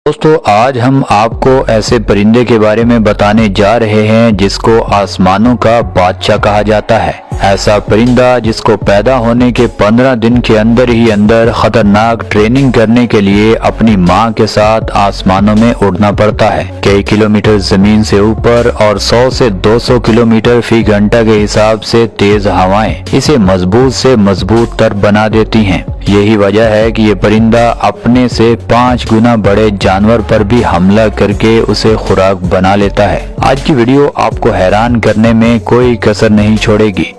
दोस्तों आज हम आपको ऐसे परिंदे के बारे में बताने जा रहे हैं जिसको आसमानों का बादशाह कहा जाता है। ऐसा परिंदा जिसको पैदा होने के 15 दिन के अंदर ही अंदर खतरनाक ट्रेनिंग करने के लिए अपनी मां के साथ आसमानों में उड़ना पड़ता है। कई किलोमीटर जमीन से ऊपर और 100 से 200 किलोमीटर फी घंटा के हिसाब से तेज हवाएं इसे मजबूत से मजबूत तर बना देती हैं। यही वजह है कि ये परिंदा अपने से 5 गुना बड़े जानवर पर भी हमला करके उसे खुराक बना लेता है। आज की वीडियो आपको हैरान करने में कोई कसर नहीं छोड़ेगी,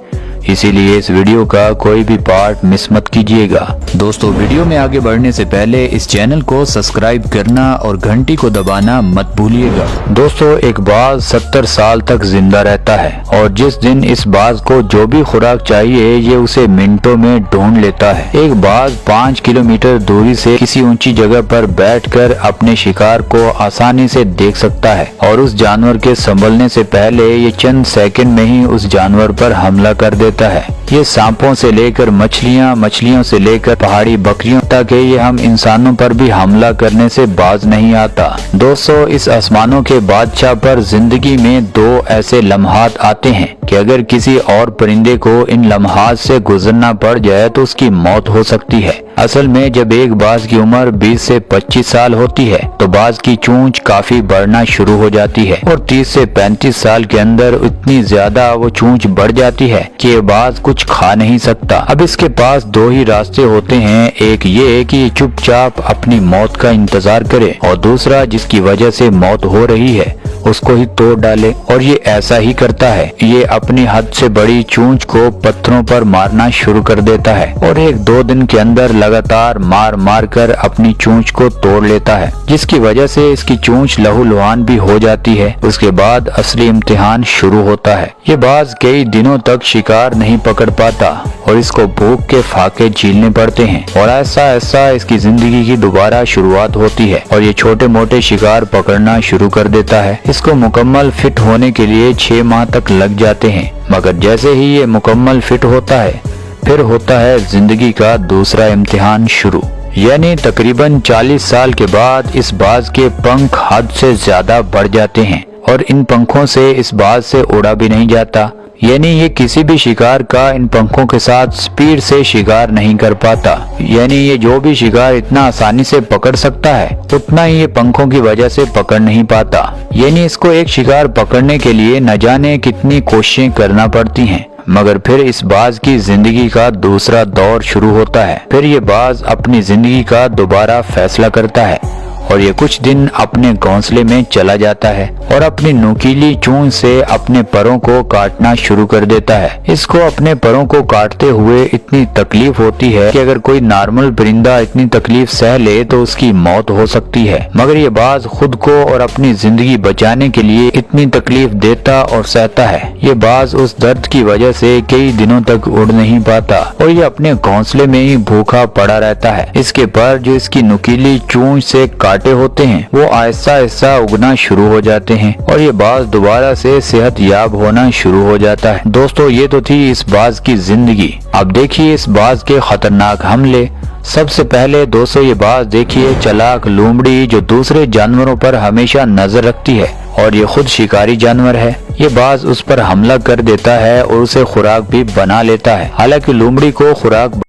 इसीलिए इस वीडियो का कोई भी पार्ट मिस मत कीजिएगा। दोस्तों वीडियो में आगे बढ़ने से पहले इस चैनल को सब्सक्राइब करना और घंटी को दबाना मत भूलिएगा। दोस्तों एक बाज 70 साल तक जिंदा रहता है और जिस दिन इस बाज को जो भी खुराक चाहिए ये उसे मिनटों में ढूंढ लेता है। एक बाज 5 किलोमीटर दूरी से किसी ऊंची जगह पर बैठकर अपने शिकार को आसानी से देख सकता है और उस जानवर के संभलने से पहले ये चंद सेकंड में ही उस जानवर पर हमला कर देता है। ये सांपों से लेकर मछलियों से लेकर पहाड़ी बकरियों तक ये हम इंसानों पर भी हमला करने से बाज नहीं आता। दोस्तों इस आसमानों के बादशाह पर जिंदगी में 2 ऐसे लम्हात आते हैं कि अगर किसी और परिंदे को इन लम्हात से गुजरना पड़ जाए तो उसकी मौत हो सकती है। असल में जब एक बाज की उम्र 20 से 25 साल होती है तो बाज की चोंच काफी बढ़ना शुरू हो जाती है और 30 से 35 साल के अंदर इतनी ज्यादा वो चोंच बढ़ जाती है कि ये बाज कुछ खा नहीं सकता। अब इसके पास 2 ही रास्ते होते हैं, एक ये कि ये चुपचाप अपनी मौत का इंतजार करे और दूसरा जिसकी वजह से मौत हो रही है उसको ही तोड़ डाले। और ये ऐसा ही करता है, ये अपनी हद से बड़ी चोंच को पत्थरों पर मारना शुरू कर देता है और 1-2 दिन के अंदर लगातार मार कर अपनी चोंच को तोड़ लेता है, जिसकी वजह से इसकी चोंच लहूलुहान भी हो जाती है। उसके बाद असली इम्तिहान शुरू होता है। ये बाज कई दिनों तक शिकार नहीं पकड़ पाता और इसको भूख के फाके झेलने पड़ते हैं और ऐसा इसकी जिंदगी की दोबारा शुरुआत होती है और ये छोटे मोटे शिकार पकड़ना शुरू कर देता है। इसको मुकम्मल फिट होने के लिए 6 माह तक लग जाते हैं, मगर जैसे ही ये मुकम्मल फिट होता है फिर होता है जिंदगी का दूसरा इम्तिहान शुरू। यानी तकरीबन 40 साल के बाद इस बाज के पंख हद से ज्यादा बढ़ जाते हैं और इन पंखों से इस बाज से उड़ा भी नहीं जाता। यानी ये किसी भी शिकार का इन पंखों के साथ स्पीड से शिकार नहीं कर पाता। यानी ये जो भी शिकार इतना आसानी से पकड़ सकता है उतना ही ये पंखों की वजह से पकड़ नहीं पाता। यानी इसको एक शिकार पकड़ने के लिए न जाने कितनी कोशिशें करना पड़ती हैं। मगर फिर इस बाज की जिंदगी का दूसरा दौर शुरू होता है। फिर ये बाज अपनी जिंदगी का दोबारा फैसला करता है और ये कुछ दिन अपने घोंसले में चला जाता है और अपनी नुकीली चोंच से अपने परों को काटना शुरू कर देता है। इसको अपने परों को काटते हुए इतनी तकलीफ होती है कि अगर कोई नॉर्मल परिंदा इतनी तकलीफ सह ले तो उसकी मौत हो सकती है, मगर ये बाज खुद को और अपनी जिंदगी बचाने के लिए इतनी तकलीफ देता और सहता है। ये बाज उस दर्द की वजह से कई दिनों तक उड़ नहीं पाता और ये अपने घोंसले में ही भूखा पड़ा रहता है। इसके पर जो इसकी नुकीली चोंच से काटे होते हैं वो आहिस्ता उगना शुरू हो जाते हैं और ये बाज दोबारा से सेहत याब होना शुरू हो जाता है। दोस्तों ये तो थी इस बाज की जिंदगी। अब देखिए इस बाज के खतरनाक हमले। सबसे पहले दोस्तों ये बाज देखिए चालाक लोमड़ी जो दूसरे जानवरों पर हमेशा नजर रखती है और ये खुद शिकारी जानवर है। ये बाज उस पर हमला कर देता है और उसे खुराक भी बना लेता है। हालांकि लोमड़ी को खुराक